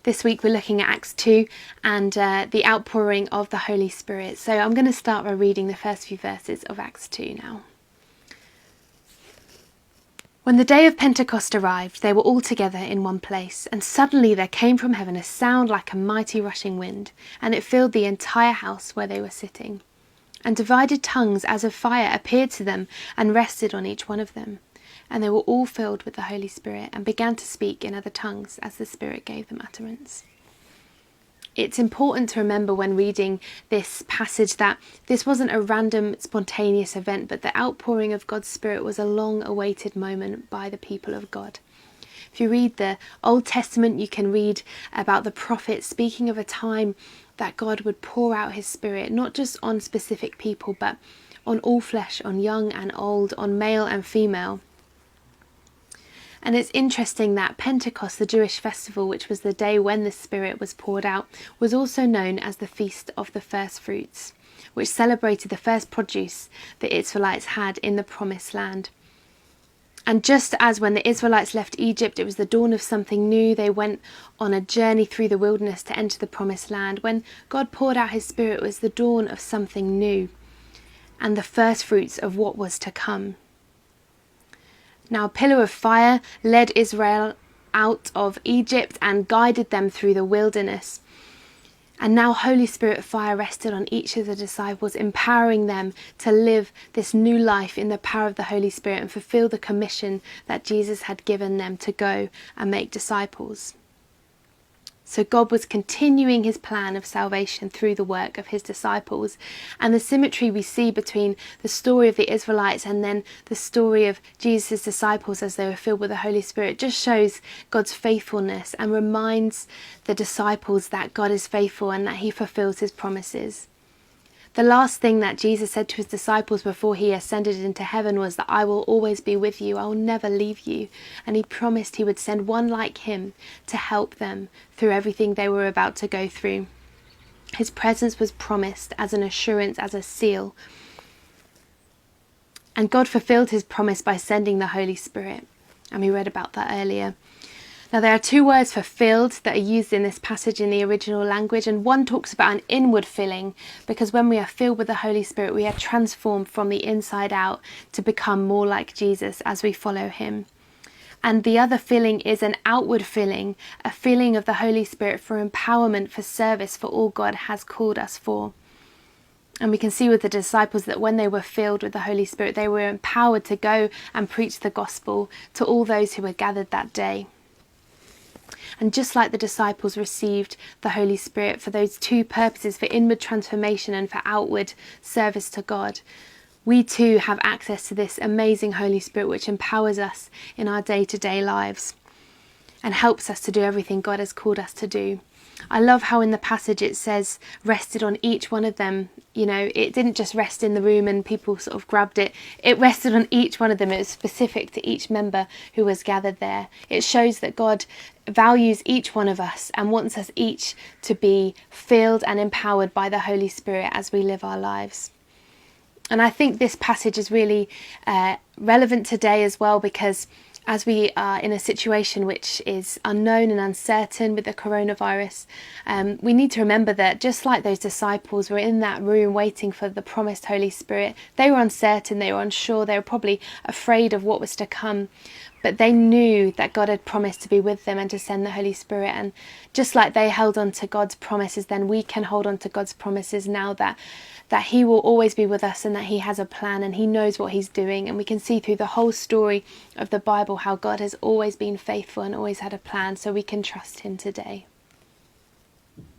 This week we're looking at Acts 2 and the outpouring of the Holy Spirit. So I'm going to start by reading the first few verses of Acts 2 now. When the day of Pentecost arrived, they were all together in one place, and suddenly there came from heaven a sound like a mighty rushing wind, and it filled the entire house where they were sitting. And divided tongues as of fire appeared to them and rested on each one of them. And they were all filled with the Holy Spirit and began to speak in other tongues as the Spirit gave them utterance. It's important to remember when reading this passage that this wasn't a random, spontaneous event, but the outpouring of God's Spirit was a long-awaited moment by the people of God. If you read the Old Testament, you can read about the prophets speaking of a time that God would pour out his Spirit, not just on specific people, but on all flesh, on young and old, on male and female. And it's interesting that Pentecost, the Jewish festival, which was the day when the Spirit was poured out, was also known as the Feast of the First Fruits, which celebrated the first produce the Israelites had in the Promised Land. And just as when the Israelites left Egypt, it was the dawn of something new, they went on a journey through the wilderness to enter the Promised Land. When God poured out his Spirit, it was the dawn of something new and the first fruits of what was to come. Now a pillar of fire led Israel out of Egypt and guided them through the wilderness. And now Holy Spirit fire rested on each of the disciples, empowering them to live this new life in the power of the Holy Spirit and fulfill the commission that Jesus had given them to go and make disciples. So God was continuing his plan of salvation through the work of his disciples. And the symmetry we see between the story of the Israelites and then the story of Jesus' disciples as they were filled with the Holy Spirit just shows God's faithfulness and reminds the disciples that God is faithful and that he fulfills his promises. The last thing that Jesus said to his disciples before he ascended into heaven was that I will always be with you, I will never leave you. And he promised he would send one like him to help them through everything they were about to go through. His presence was promised as an assurance, as a seal. And God fulfilled his promise by sending the Holy Spirit. And we read about that earlier. Now there are two words for filled that are used in this passage in the original language, and one talks about an inward filling, because when we are filled with the Holy Spirit we are transformed from the inside out to become more like Jesus as we follow him. And the other filling is an outward filling, a filling of the Holy Spirit for empowerment, for service, for all God has called us for. And we can see with the disciples that when they were filled with the Holy Spirit they were empowered to go and preach the gospel to all those who were gathered that day. And just like the disciples received the Holy Spirit for those two purposes, for inward transformation and for outward service to God, we too have access to this amazing Holy Spirit which empowers us in our day-to-day lives and helps us to do everything God has called us to do. I love how in the passage it says rested on each one of them. You know, it didn't just rest in the room and people sort of grabbed it. It rested on each one of them. It was specific to each member who was gathered there. It shows that God values each one of us and wants us each to be filled and empowered by the Holy Spirit as we live our lives. And I think this passage is really relevant today as well, because as we are in a situation which is unknown and uncertain with the coronavirus, we need to remember that just like those disciples were in that room waiting for the promised Holy Spirit, they were uncertain, they were unsure, they were probably afraid of what was to come. But they knew that God had promised to be with them and to send the Holy Spirit. And just like they held on to God's promises, then we can hold on to God's promises now that he will always be with us and that he has a plan and he knows what he's doing. And we can see through the whole story of the Bible how God has always been faithful and always had a plan, so we can trust him today.